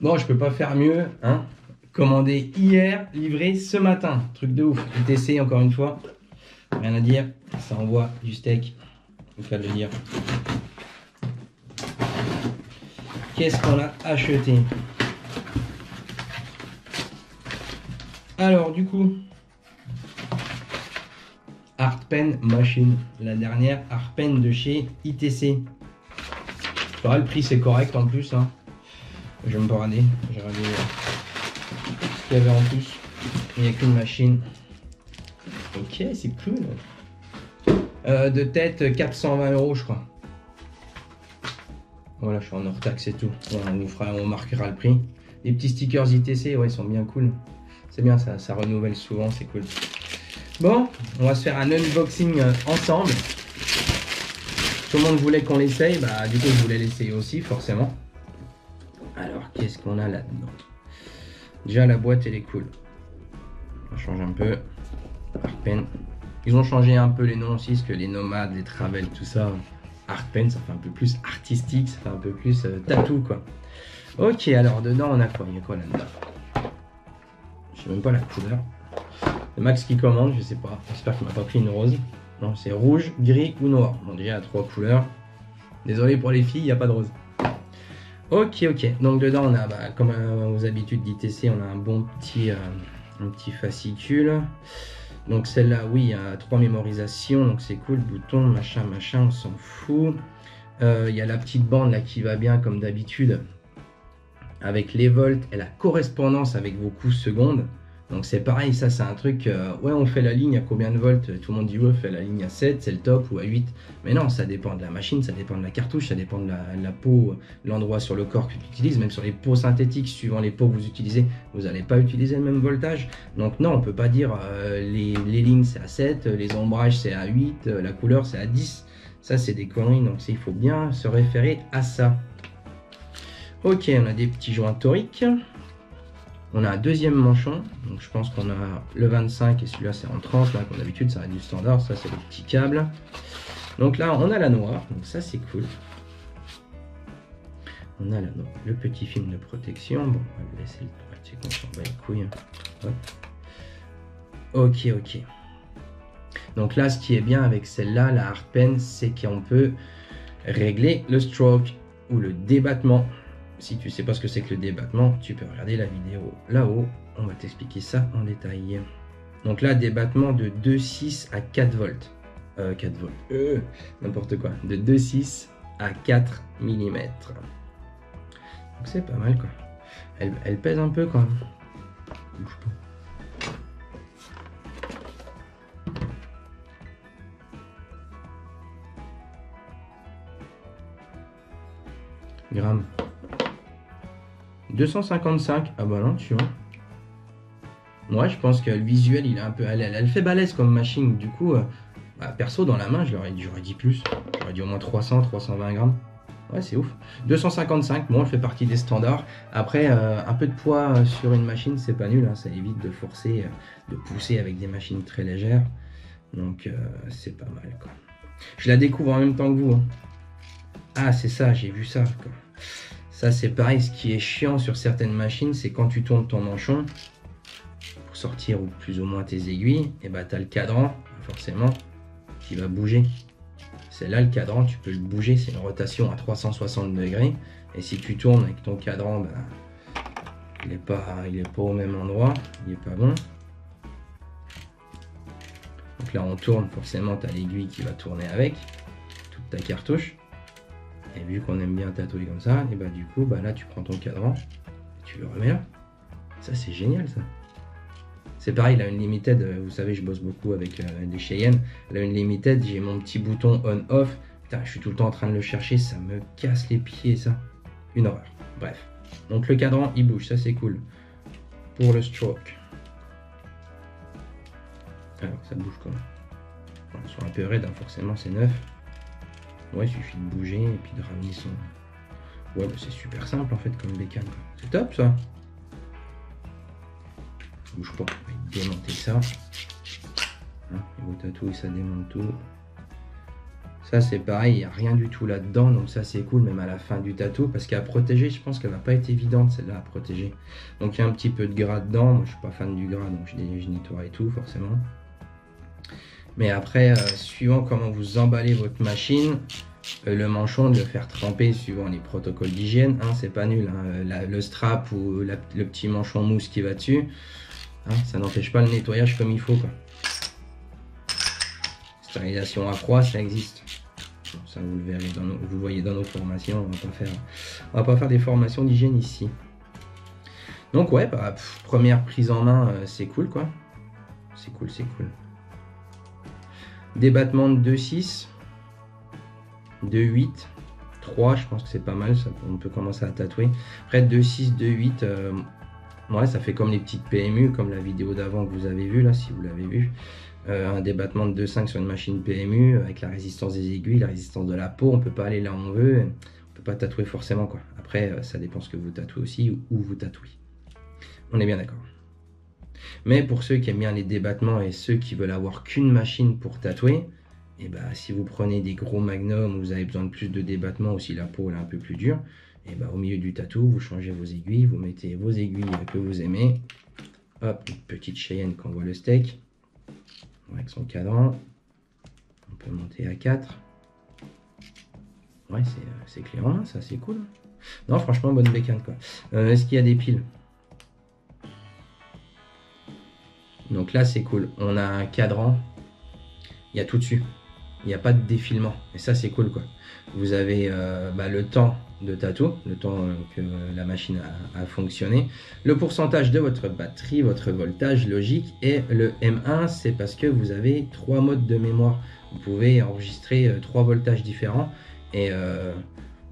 Bon, je peux pas faire mieux, hein. Commandé hier, livré ce matin. Truc de ouf. ITC, encore une fois. Rien à dire. Ça envoie du steak. Il faut le dire. Qu'est-ce qu'on a acheté? Alors, du coup, Art Pen Machine. La dernière Art Pen de chez ITC. Alors, le prix, c'est correct en plus, hein. Je vais me brader. J'ai regardé ce qu'il y avait en plus. Il n'y a qu'une machine. Ok, c'est cool. De tête, 420 €, je crois. Voilà, je suis en hors taxe et tout. On marquera le prix. Les petits stickers ITC, ouais, ils sont bien cool. C'est bien, ça renouvelle souvent, c'est cool. Bon, on va se faire un unboxing ensemble. Tout le monde voulait qu'on l'essaye, bah du coup je voulais l'essayer aussi, forcément. Alors, qu'est-ce qu'on a là-dedans? Déjà, la boîte, elle est cool. On change un peu. Art Pen. Ils ont changé un peu les noms aussi, parce que les nomades, les travels, tout ça. Art Pen, ça fait un peu plus artistique, ça fait un peu plus tatou, quoi. Ok, alors dedans, on a quoi? Il y a quoi là-dedans? Je sais même pas la couleur. C'est Max qui commande, je sais pas. J'espère qu'il m'a pas pris une rose. Non, c'est rouge, gris ou noir. Bon, déjà, il y a 3 couleurs. Désolé pour les filles, il n'y a pas de rose. Ok, ok. Donc dedans, on a, bah, comme aux habitudes d'ITC, on a un bon petit, fascicule. Donc celle-là, oui, il y a 3 mémorisations, donc c'est cool. Bouton, machin, machin, on s'en fout. Il y a la petite bande là qui va bien comme d'habitude. Avec les volts et la correspondance avec vos coups secondes. Donc c'est pareil, ça c'est un truc, ouais on fait la ligne à combien de volts? Tout le monde dit ouais, fait la ligne à 7, c'est le top, ou à 8. Mais non, ça dépend de la machine, ça dépend de la cartouche, ça dépend de la peau, l'endroit sur le corps que tu utilises. Même sur les peaux synthétiques, suivant les peaux que vous utilisez, vous n'allez pas utiliser le même voltage. Donc non, on peut pas dire les lignes c'est à 7, les ombrages c'est à 8, la couleur c'est à 10. Ça c'est des conneries, donc il faut bien se référer à ça. Ok, on a des petits joints toriques. On a un deuxième manchon, donc je pense qu'on a le 25 et celui-là c'est en 30, là comme d'habitude ça reste du standard, ça c'est le petit câble. Donc là on a la noire, donc ça c'est cool. On a là, donc, le petit film de protection, bon on va le laisser le droit, qu'on s'en bat les couilles. Ok, ok. Donc là ce qui est bien avec celle-là, la Art Pen, c'est qu'on peut régler le stroke ou le débattement. Si tu sais pas ce que c'est que le débattement, tu peux regarder la vidéo là-haut, on va t'expliquer ça en détail. Donc là, débattement de 2,6 à 4 volts. 4 volts, n'importe quoi. De 2,6 à 4 mm. Donc c'est pas mal quoi. Elle pèse un peu quand même. Bouge pas. Grammes. 255, ah bah non, tu vois. Moi, je pense que le visuel, il est un peu. Elle fait balèze comme machine. Du coup, bah, perso, dans la main, j'aurais dit plus. J'aurais dit au moins 300, 320 grammes. Ouais, c'est ouf. 255, bon, elle fait partie des standards. Après, un peu de poids sur une machine, c'est pas nul. Hein, ça évite de forcer, de pousser avec des machines très légères. Donc, c'est pas mal, quoi. Je la découvre en même temps que vous. Hein. Ah, c'est ça, j'ai vu ça, quoi. Ça, c'est pareil, ce qui est chiant sur certaines machines, c'est quand tu tournes ton manchon, pour sortir ou plus ou moins tes aiguilles, et bah tu as le cadran, forcément, qui va bouger. C'est là le cadran, tu peux le bouger, c'est une rotation à 360 degrés. Et si tu tournes avec ton cadran, bah, il est pas au même endroit, il est pas bon. Donc là, on tourne, forcément, tu as l'aiguille qui va tourner avec, toute ta cartouche. Et vu qu'on aime bien tatouer comme ça, et bah du coup, bah là tu prends ton cadran, et tu le remets là. Ça c'est génial ça. C'est pareil, la Unlimited, vous savez, je bosse beaucoup avec des Cheyenne. La Unlimited, j'ai mon petit bouton on-off. Putain, je suis tout le temps en train de le chercher, ça me casse les pieds ça. Une horreur. Bref. Donc le cadran, il bouge, ça c'est cool. Pour le stroke. Alors ça bouge comment? Bon, sur un peu raide, hein, forcément c'est neuf. Ouais, il suffit de bouger et puis de ramener son... Ouais, bah c'est super simple en fait comme bécane. C'est top ça. Bouge pas, on va démonter ça. Hein, et vos tatouages, ça démonte tout. Ça c'est pareil, il n'y a rien du tout là-dedans, donc ça c'est cool, même à la fin du tatou, parce qu'à protéger, je pense qu'elle va pas être évidente celle-là à protéger. Donc il y a un petit peu de gras dedans, moi je suis pas fan du gras, donc je nettoie et tout forcément. Mais après, suivant comment vous emballez votre machine, le manchon de le faire tremper suivant les protocoles d'hygiène, hein, c'est pas nul, hein, le strap ou le petit manchon mousse qui va dessus, hein, ça n'empêche pas le nettoyage comme il faut, quoi. Stérilisation à froid, ça existe. Bon, ça vous le verrez, vous le voyez dans nos formations, on va pas faire des formations d'hygiène ici. Donc ouais, bah, première prise en main, c'est cool quoi. C'est cool, c'est cool. Débattement de 2,6, 2,8, 3, je pense que c'est pas mal, ça, on peut commencer à tatouer. Après 2,6, 2,8, ouais, ça fait comme les petites PMU, comme la vidéo d'avant que vous avez vue là, si vous l'avez vu. Un débattement de 2,5 sur une machine PMU avec la résistance des aiguilles, la résistance de la peau, on peut pas aller là où on veut, on peut pas tatouer forcément quoi. Après, ça dépend ce que vous tatouez aussi, ou où vous tatouez. On est bien d'accord. Mais pour ceux qui aiment bien les débattements et ceux qui veulent avoir qu'une machine pour tatouer, et bah, si vous prenez des gros magnums où vous avez besoin de plus de débattements ou si la peau est un peu plus dure, et bah, au milieu du tatou, vous changez vos aiguilles, vous mettez vos aiguilles que vous aimez. Hop, une petite Cheyenne qu'on voit le steak. Avec son cadran. On peut monter à 4. Ouais, c'est clé en main, ça c'est cool. Non, franchement, bonne bécane quoi. Est-ce qu'il y a des piles? Donc là, c'est cool. On a un cadran. Il y a tout dessus. Il n'y a pas de défilement. Et ça, c'est cool quoi. Vous avez le temps de tatou, le temps que la machine a fonctionné, le pourcentage de votre batterie, votre voltage logique, et le M1, c'est parce que vous avez 3 modes de mémoire. Vous pouvez enregistrer 3 voltages différents et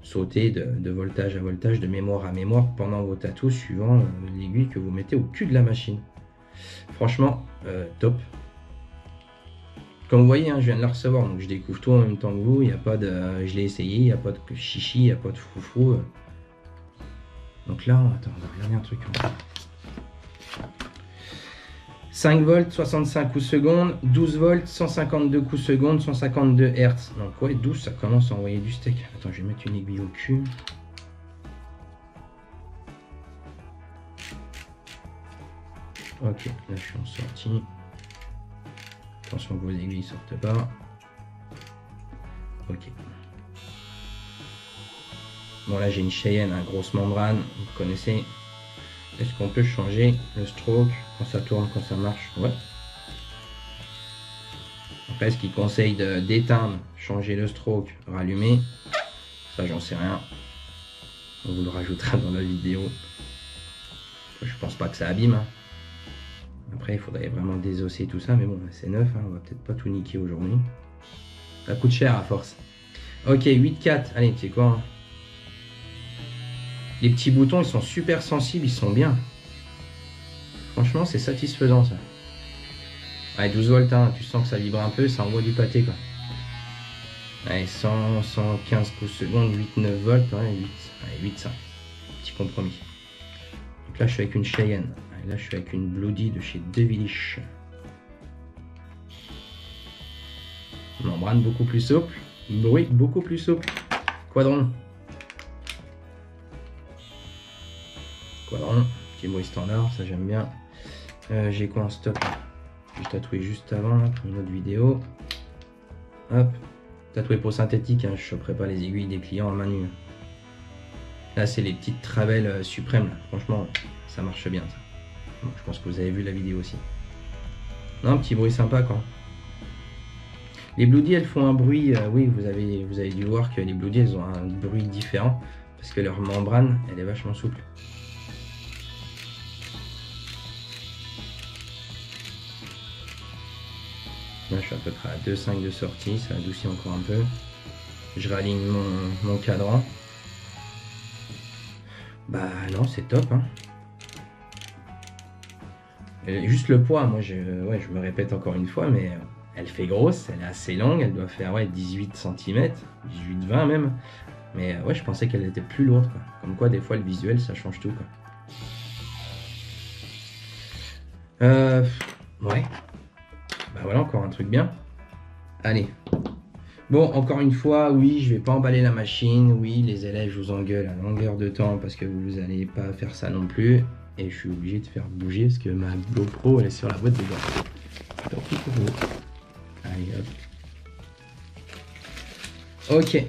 sauter de voltage à voltage, de mémoire à mémoire pendant vos tatous, suivant l'aiguille que vous mettez au cul de la machine. Franchement, top. Comme vous voyez, hein, je viens de la recevoir, donc je découvre tout en même temps que vous. Il y a pas de, je l'ai essayé, il n'y a pas de chichi, il n'y a pas de froufrou. Donc là, attends, on va regarder un truc. 5 volts, 65 coups secondes, 12 volts, 152 coups secondes, 152 Hz. Donc ouais, 12, ça commence à envoyer du steak. Attends, je vais mettre une aiguille au cul. Ok, là je suis en sortie. Attention que vos aiguilles ne sortent pas. Ok. Bon là j'ai une Cheyenne, hein, grosse membrane, vous connaissez. Est-ce qu'on peut changer le stroke quand ça tourne, quand ça marche? Ouais. Après, est-ce qu'il conseille d'éteindre, changer le stroke, rallumer? Ça j'en sais rien. On vous le rajoutera dans la vidéo. Je pense pas que ça abîme. Hein. Après, il faudrait vraiment désosser tout ça, mais bon, c'est neuf, hein, on va peut-être pas tout niquer aujourd'hui. Ça coûte cher à force. Ok, 8-4, allez, tu sais quoi hein. Les petits boutons, ils sont super sensibles, ils sont bien. Franchement, c'est satisfaisant ça. Allez, 12 volts, hein, tu sens que ça vibre un peu, ça envoie du pâté quoi. Allez, 100, 115 coups secondes, 8-9 volts, ouais, 8, allez, 8, ça. Petit compromis. Donc là, je suis avec une Cheyenne. Là, je suis avec une Bloody de chez Devilish. Membrane beaucoup plus souple. Bruit beaucoup plus souple. Quadron. Quadron. Petit bruit standard, ça j'aime bien. J'ai quoi en stock? J'ai tatoué juste avant là, pour une autre vidéo. Hop. Tatoué pour synthétique, hein, je ne choperai pas les aiguilles des clients en main nue. Là, c'est les petites travelles suprêmes. Là. Franchement, ça marche bien ça. Bon, je pense que vous avez vu la vidéo aussi. Non, petit bruit sympa quoi. Les Bloody, elles font un bruit, oui, vous avez dû voir que les Bloody, elles ont un bruit différent parce que leur membrane, elle est vachement souple. Là, je suis à peu près à 2,5 de sortie, ça adoucit encore un peu. Je réaligne mon cadran. Bah non, c'est top, hein. Juste le poids, moi je me répète encore une fois, mais elle fait grosse, elle est assez longue, elle doit faire 18 cm, 18-20 même. Mais ouais, je pensais qu'elle était plus lourde, quoi. Comme quoi, des fois, le visuel, ça change tout, quoi. Ouais. Bah voilà, encore un truc bien. Allez, Bon, encore une fois, oui, je vais pas emballer la machine. Oui, les élèves, je vous engueule à longueur de temps parce que vous allez pas faire ça non plus. Et je suis obligé de faire bouger parce que ma GoPro, elle est sur la boîte de gants. Tant pis pour vous. Allez, hop. Ok.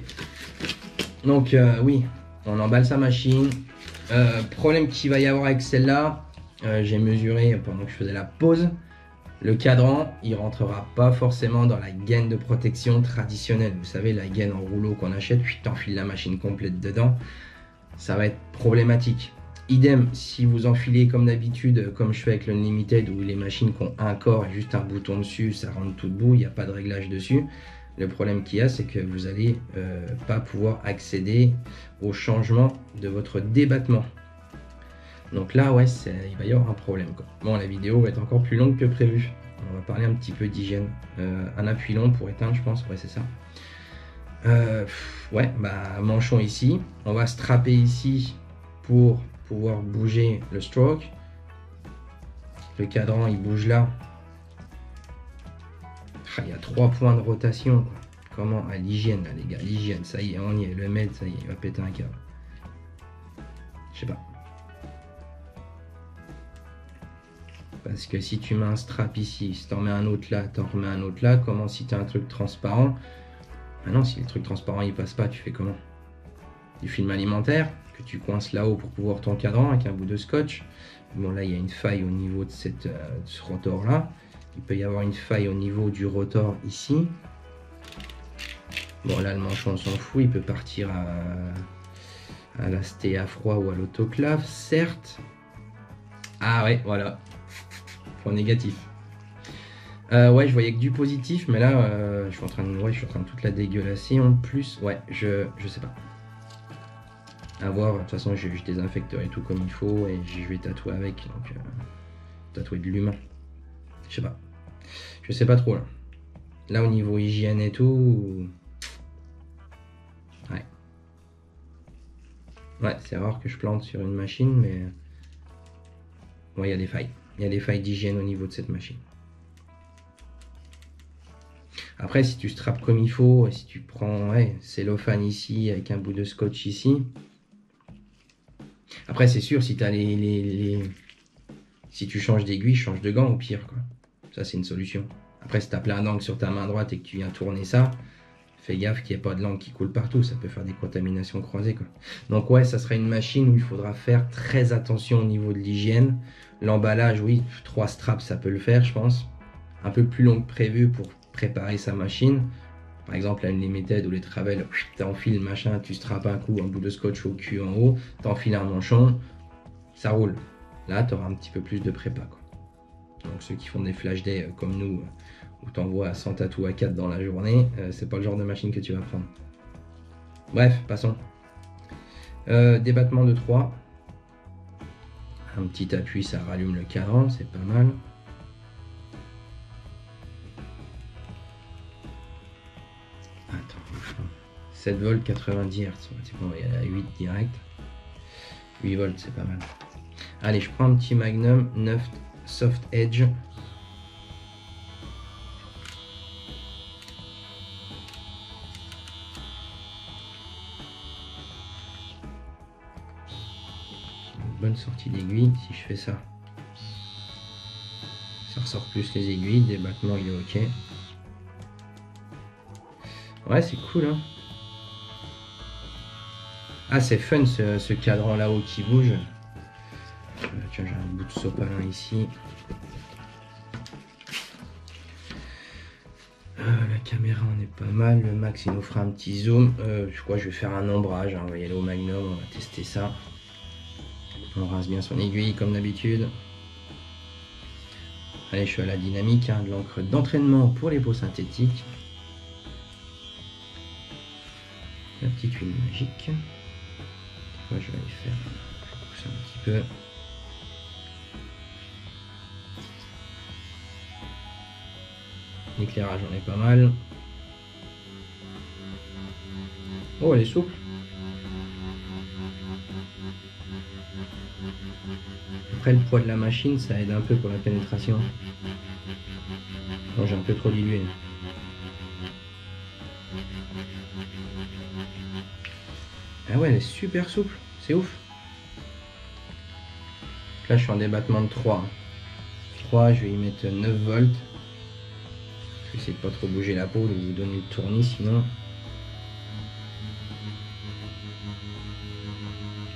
Donc, oui, on emballe sa machine. Problème qu'il va y avoir avec celle-là, j'ai mesuré pendant que je faisais la pause. Le cadran, il rentrera pas forcément dans la gaine de protection traditionnelle. Vous savez, la gaine en rouleau qu'on achète, puis t'enfiles la machine complète dedans. Ça va être problématique. Idem, si vous enfilez comme d'habitude, comme je fais avec le Unlimited, où les machines qui ont un corps et juste un bouton dessus, ça rentre tout debout, il n'y a pas de réglage dessus. Le problème qu'il y a, c'est que vous n'allez pas pouvoir accéder au changement de votre débattement. Donc là, ouais, il va y avoir un problème, quoi. Bon, la vidéo va être encore plus longue que prévu. On va parler un petit peu d'hygiène. Un appui long pour éteindre, je pense. Ouais, c'est ça. Ouais, bah, manchon ici. On va strapper ici pour pouvoir bouger le stroke. Le cadran, il bouge là. Ah, il y a 3 points de rotation, quoi. Comment? À l'hygiène, là, les gars. L'hygiène, ça y est, on y est. Le maître, ça y est, il va péter un câble. Je sais pas. Parce que si tu mets un strap ici, si t'en mets un autre là, t'en remets un autre là, comment si tu as un truc transparent? Ah non, si le truc transparent il passe pas, tu fais comment? Du film alimentaire que tu coinces là-haut pour pouvoir ton cadran avec un bout de scotch. Bon, là il y a une faille au niveau de, de ce rotor là. Il peut y avoir une faille au niveau du rotor ici. Bon, là le manchon on s'en fout, il peut partir à la sté à froid ou à l'autoclave, certes. Ah ouais, voilà. Point négatif. Ouais, je voyais que du positif, mais là, je suis en train de toute la dégueulasser en plus. Ouais, je sais pas. À voir, de toute façon, je désinfecterai tout comme il faut et je vais tatouer avec. Donc, tatouer de l'humain. Je sais pas. Je sais pas trop là. Là, au niveau hygiène et tout. Ouais. Ouais, c'est rare que je plante sur une machine, mais. Ouais, il y a des failles. Il y a des failles d'hygiène au niveau de cette machine. Après, si tu strappes comme il faut, et si tu prends cellophane ici avec un bout de scotch ici. Après, c'est sûr, si, si tu changes d'aiguille, change de gants au pire, quoi. Ça, c'est une solution. Après, si tu as plein d'angles sur ta main droite et que tu viens tourner ça, fais gaffe qu'il n'y ait pas de langue qui coule partout. Ça peut faire des contaminations croisées, quoi. Donc, ouais, ça sera une machine où il faudra faire très attention au niveau de l'hygiène. L'emballage, oui, 3 straps, ça peut le faire, je pense. Un peu plus long que prévu pour préparer sa machine. Par exemple, la Unlimited ou les Travel, t'enfiles machin, tu strappes un coup, un bout de scotch au cul en haut, t'enfiles un manchon, ça roule. Là, tu auras un petit peu plus de prépa, quoi. Donc ceux qui font des flash day comme nous, où t'envoies 100 tatous à 4 dans la journée, c'est pas le genre de machine que tu vas prendre. Bref, passons. Débattement de 3. Un petit appui, ça rallume le cadran, c'est pas mal. Attends, 7 volts, 90 Hz. C'est bon, il y a 8 direct. 8 volts, c'est pas mal. Allez, je prends un petit Magnum 9 Soft Edge. Bonne sortie d'aiguille. Si je fais ça, ça ressort plus les aiguilles. Débattement, il est ok. Ouais, c'est cool, hein. Ah, c'est fun ce cadran là-haut qui bouge. Tiens, j'ai un bout de sopalin ici. La caméra on est pas mal. Le max il nous fera un petit zoom. Je crois que je vais faire un ombrage. Hein. On va y aller au Magnum, on va tester ça. On rase bien son aiguille comme d'habitude. Allez, je suis à la dynamique, hein, de l'encre d'entraînement pour les peaux synthétiques. La petite huile magique. Moi, je vais aller faire pousser un petit peu. L'éclairage, on est pas mal. Oh, elle est souple. Après, le poids de la machine, ça aide un peu pour la pénétration. Bon, j'ai un peu trop dilué. Ah ouais, elle est super souple, c'est ouf. Là, je suis en débattement de 3. 3, je vais y mettre 9 volts. Je vais essayer de pas trop bouger la peau, de vous donner le tournis sinon.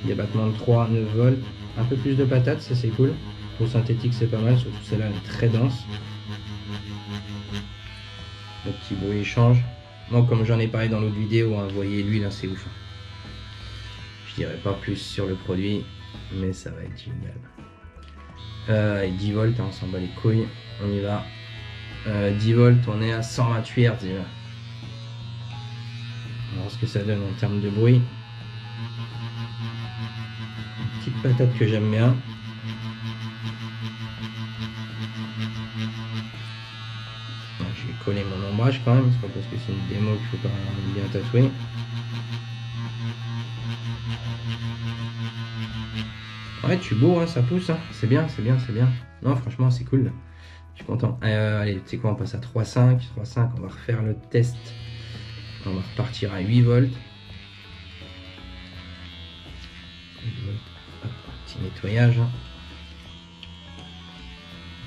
Débattement de 3, 9 volts. Un peu plus de patates, ça c'est cool. Peau synthétique, c'est pas mal, surtout celle-là, elle est très dense. Le petit bruit change. Moi, comme j'en ai parlé dans l'autre vidéo, hein, vous voyez l'huile, là, c'est ouf. Je dirais pas plus sur le produit, mais ça va être génial. 10 volts, hein, on s'en bat les couilles. On y va. 10 volts, on est à 128 Hz. On va voir ce que ça donne en termes de bruit. Une petite patate que j'aime bien. Je vais coller mon ombrage quand même, c'est pas parce que c'est une démo qu'il faut pas bien tatouer. Ouais, tu bourres, hein, ça pousse, hein. C'est bien, c'est bien, c'est bien. Non, franchement, c'est cool. Je suis content. Allez, tu sais quoi, on passe à 3,5. 3,5, on va refaire le test. On va repartir à 8 volts. 8 volts. Hop, petit nettoyage.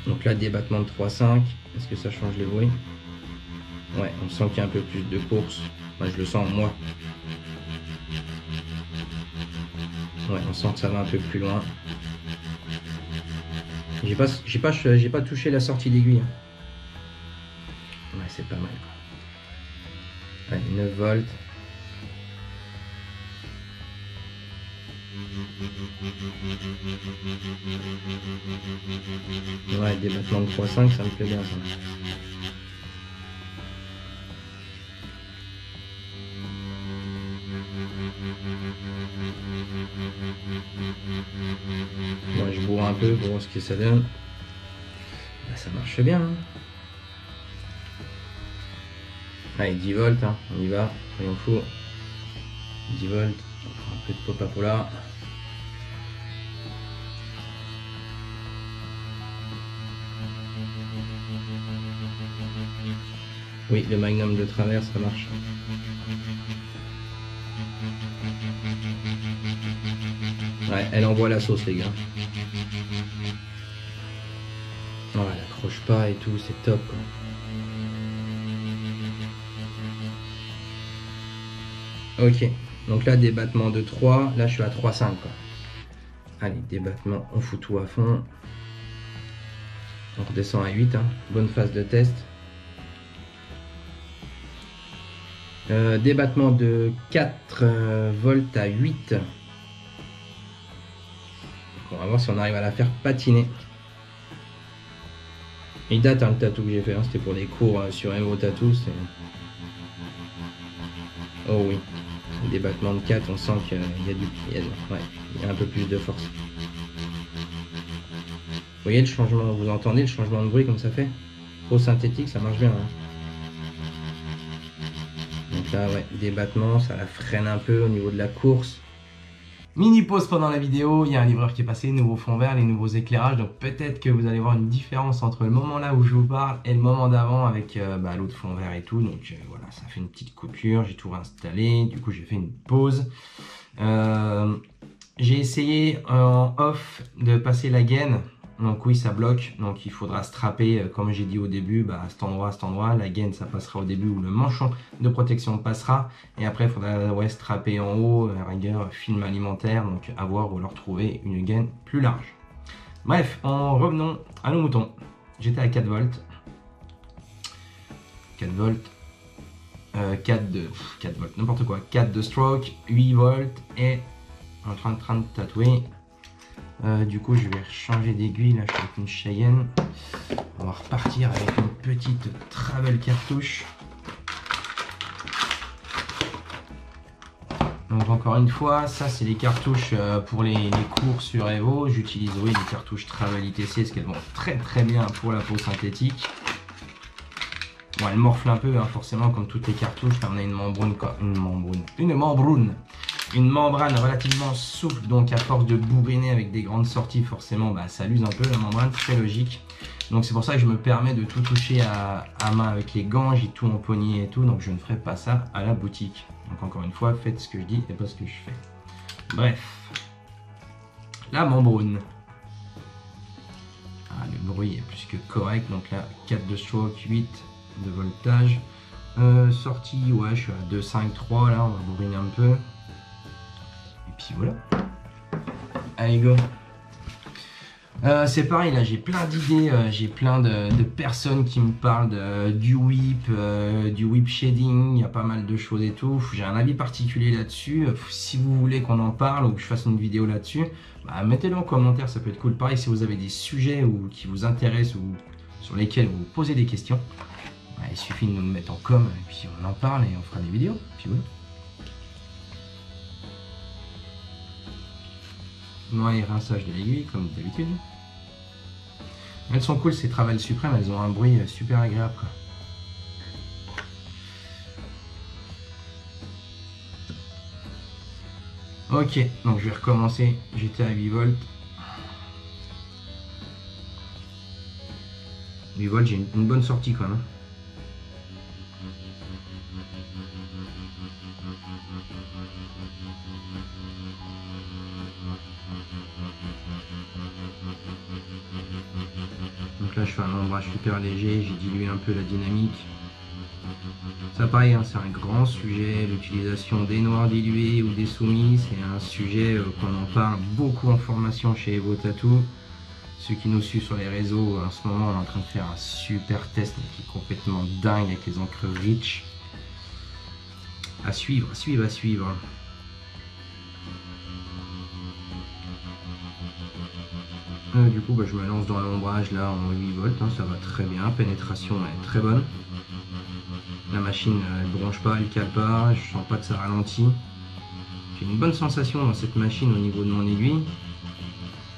Donc là, débattement de 3,5. Est-ce que ça change le bruit? Ouais, on sent qu'il y a un peu plus de course. Moi, je le sens, moi. Ouais, on sent que ça va un peu plus loin. J'ai pas touché la sortie d'aiguille. Ouais, c'est pas mal. Allez, 9 volts. Ouais, débattement de 3,5, ça me plaît bien ça. Moi je bourre un peu pour voir ce que ça donne. Bah, ça marche bien. Hein. Allez, 10 volts, hein. On y va, soyons fous. 10 volts, on prend un peu de Popapola. Oui, le magnum de travers, ça marche. Ouais, elle envoie la sauce, les gars. Ouais, elle accroche pas et tout, c'est top, quoi. Ok, donc là, débattement de 3, là, je suis à 3,5, quoi. Allez, débattement, on fout tout à fond. On redescend à 8, hein. Bonne phase de test. Débattement de 4 volts à 8. Donc on va voir si on arrive à la faire patiner. Il date, hein, le tatou que j'ai fait, hein. C'était pour des cours sur Evo Tattoo. Oh oui, le débattement de 4, on sent qu'il y a il y a un peu plus de force. Vous voyez le changement, vous entendez le changement de bruit comme ça fait? Trop synthétique, ça marche bien. Hein. Donc là, ouais, débattement, ça la freine un peu au niveau de la course. Mini pause pendant la vidéo, il y a un livreur qui est passé, nouveau fond vert, les nouveaux éclairages, donc peut-être que vous allez voir une différence entre le moment là où je vous parle et le moment d'avant avec l'autre fond vert et tout, donc voilà, ça fait une petite coupure, j'ai tout réinstallé, du coup j'ai fait une pause. J'ai essayé en off de passer la gaine. Donc oui, ça bloque, donc il faudra strapper, comme j'ai dit au début, à cet endroit, la gaine ça passera au début où le manchon de protection passera, et après il faudra strapper en haut, à la rigueur, film alimentaire, donc à voir ou leur trouver une gaine plus large. Bref, revenons à nos moutons. J'étais à 4 volts, 4 volts, 4 volts, n'importe quoi, 4 de stroke, 8 volts, et en train de tatouer. Du coup, je vais changer d'aiguille. Là, je suis avec une Cheyenne. On va repartir avec une petite travel cartouche. Donc, encore une fois, ça, c'est les cartouches pour les cours sur Evo. J'utilise, oui, les cartouches Travel ITC parce qu'elles vont très très bien pour la peau synthétique. Bon, elles morflent un peu, hein, forcément, comme toutes les cartouches. Là, on a une membrane, une membrane relativement souple, donc à force de bourriner avec des grandes sorties, forcément ça l'use un peu la membrane, très logique. Donc c'est pour ça que je me permets de tout toucher à main avec les gants, j'ai tout empoigné et tout, donc je ne ferai pas ça à la boutique. Donc encore une fois, faites ce que je dis et pas ce que je fais. Bref. La membrane. Ah, le bruit est plus que correct. Donc là, 4 de stroke, 8 de voltage. Sortie, ouais, je suis à 2,5,3 là, on va bourriner un peu. Et puis voilà. Allez, go. C'est pareil, là j'ai plein d'idées, j'ai plein de personnes qui me parlent du whip shading, il y a pas mal de choses et tout. J'ai un avis particulier là-dessus. Si vous voulez qu'on en parle ou que je fasse une vidéo là-dessus, bah, mettez-le en commentaire, ça peut être cool. Pareil, si vous avez des sujets qui vous intéressent ou sur lesquels vous posez des questions, bah, il suffit de nous mettre en com et puis on en parle et on fera des vidéos. Puis voilà. Noir et rinçage de l'aiguille, comme d'habitude. Elles sont cool, ces Travail Suprême, elles ont un bruit super agréable, quoi. Ok, donc je vais recommencer. J'étais à 8 volts. 8 volts, j'ai une bonne sortie quand même. Donc là je fais un ombrage super léger, j'ai dilué un peu la dynamique. Ça pareil, hein, c'est un grand sujet, l'utilisation des noirs dilués ou des soumis, c'est un sujet qu'on en parle beaucoup en formation chez Evo Tattoo. Ceux qui nous suivent sur les réseaux, en ce moment on est en train de faire un super test qui est complètement dingue avec les encres Rich. À suivre, à suivre, à suivre. Du coup, bah, je me lance dans l'ombrage là en 8 volts, hein, ça va très bien, pénétration est très bonne. La machine elle bronche pas, elle cale pas, je sens pas que ça ralentit. J'ai une bonne sensation dans cette machine au niveau de mon aiguille.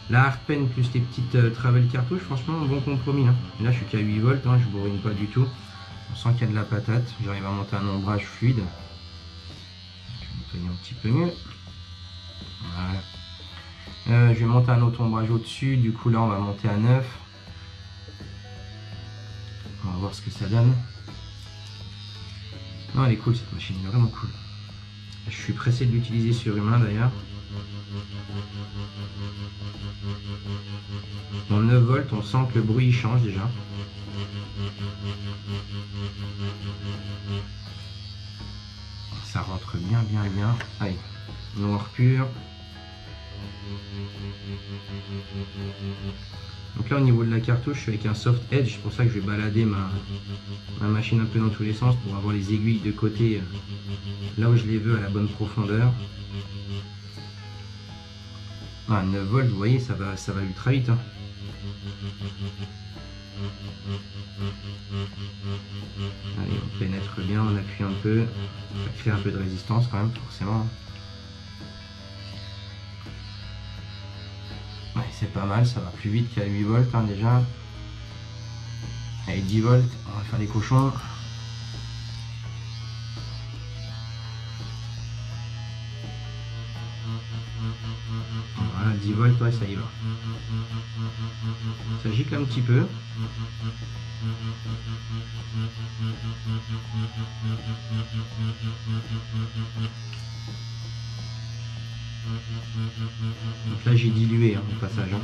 La Hardpen plus les petites travel cartouches, franchement bon compromis. Hein. Et là je suis qu'à 8 volts, hein, je bourrine pas du tout. On sent qu'il y a de la patate, j'arrive à monter un ombrage fluide. Je vais nettoyer un petit peu mieux. Voilà. Je vais monter un autre ombrage au-dessus, du coup là on va monter à 9. On va voir ce que ça donne. Non, elle est cool cette machine, elle est vraiment cool. Je suis pressé de l'utiliser sur humain d'ailleurs. En 9 volts, on sent que le bruit change déjà. Ça rentre bien, bien, bien. Allez, noir pur. Donc là au niveau de la cartouche, je suis avec un soft edge, c'est pour ça que je vais balader ma machine un peu dans tous les sens pour avoir les aiguilles de côté là où je les veux à la bonne profondeur. Ah, 9 volts, vous voyez, ça va ultra vite. Hein. Allez, on pénètre bien, on appuie un peu, ça crée un peu de résistance quand même, forcément. Ouais, c'est pas mal, ça va plus vite qu'à 8 volts hein, déjà. Allez, 10 volts, on va faire les cochons. Voilà, 10 volts, ouais, ça y va. Ça gicle un petit peu. Donc là j'ai dilué hein, au passage. Hein.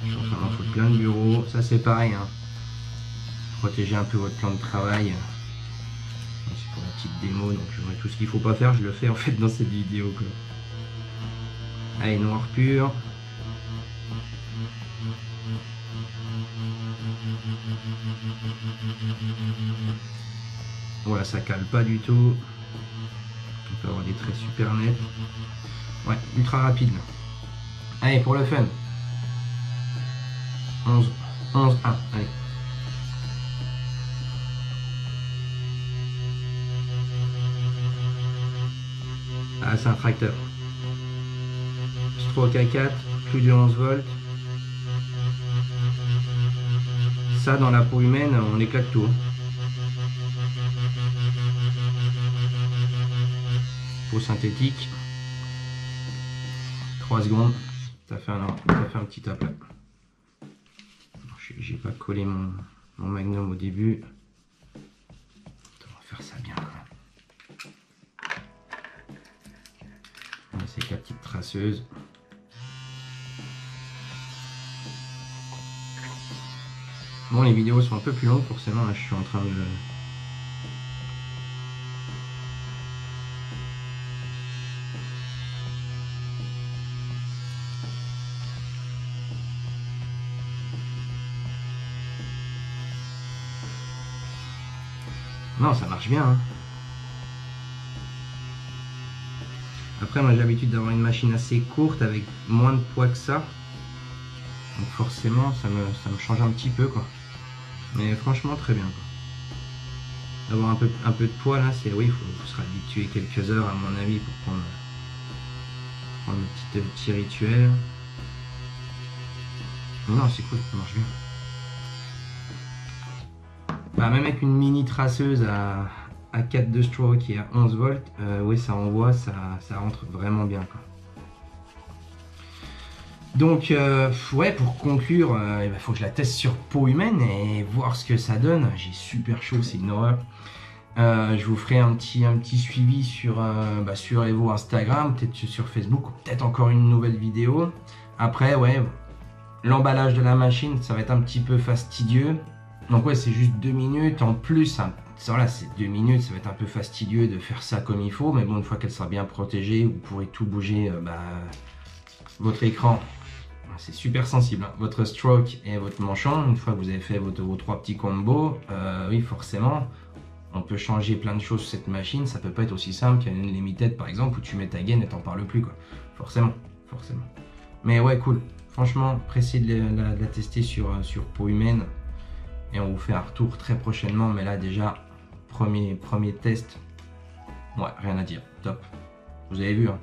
Je suis en train d'en foutre plein de bureaux. Ça c'est pareil. Hein. Protéger un peu votre plan de travail. C'est pour la petite démo, donc tout ce qu'il ne faut pas faire, je le fais en fait dans cette vidéo. Quoi. Allez, noir pur. Voilà, ça cale pas du tout. On peut avoir des traits super nets. Ouais, ultra rapide. Là. Allez, pour le fun. 11, 1. Allez. Ah, c'est un tracteur. Stroke à 4, plus de 11 volts. Ça, dans la peau humaine, on éclate tout. Peau synthétique. 3 secondes. Ça fait un petit tap là. J'ai pas collé mon magnum au début. traceuse. Bon, les vidéos sont un peu plus longues, forcément, là je suis en train de... Non, ça marche bien, hein. Après, moi j'ai l'habitude d'avoir une machine assez courte avec moins de poids que ça. Donc forcément, ça me change un petit peu, quoi. Mais franchement, très bien, quoi. D'avoir un peu de poids là, c'est oui, il faut se habituer quelques heures à mon avis pour prendre le petit rituel. Non, c'est cool, ça marche bien. Bah, même avec une mini traceuse à 4 de stroke et à 11 volts, oui, ça envoie, ça rentre vraiment bien, quoi. Donc, ouais, pour conclure, il faut que je la teste sur peau humaine et voir ce que ça donne. J'ai super chaud, c'est une horreur. Je vous ferai un petit suivi sur Evo Instagram, peut-être sur Facebook, ou peut-être encore une nouvelle vidéo. Après, ouais, l'emballage de la machine, ça va être un petit peu fastidieux. Donc ouais, c'est juste 2 minutes. En plus, hein, voilà, c'est 2 minutes, ça va être un peu fastidieux de faire ça comme il faut. Mais bon, une fois qu'elle sera bien protégée, vous pourrez tout bouger. Votre écran, c'est super sensible, hein. Votre stroke et votre manchon, une fois que vous avez fait vos 3 petits combos, oui, forcément, on peut changer plein de choses sur cette machine. Ça peut pas être aussi simple qu'une limited par exemple où tu mets ta gain et t'en parles plus, quoi. Forcément. Mais ouais, cool. Franchement, pressé de la tester sur peau humaine. Et on vous fait un retour très prochainement. Mais là déjà, premier test. Ouais, rien à dire. Top. Vous avez vu, hein.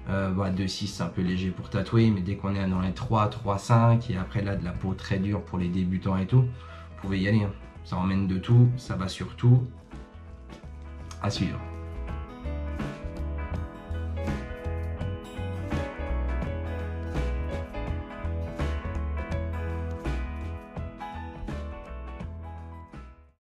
2,6 c'est un peu léger pour tatouer, mais dès qu'on est dans les 3,5 et après là de la peau très dure pour les débutants et tout, vous pouvez y aller, hein. Ça emmène de tout, ça va sur tout. À suivre.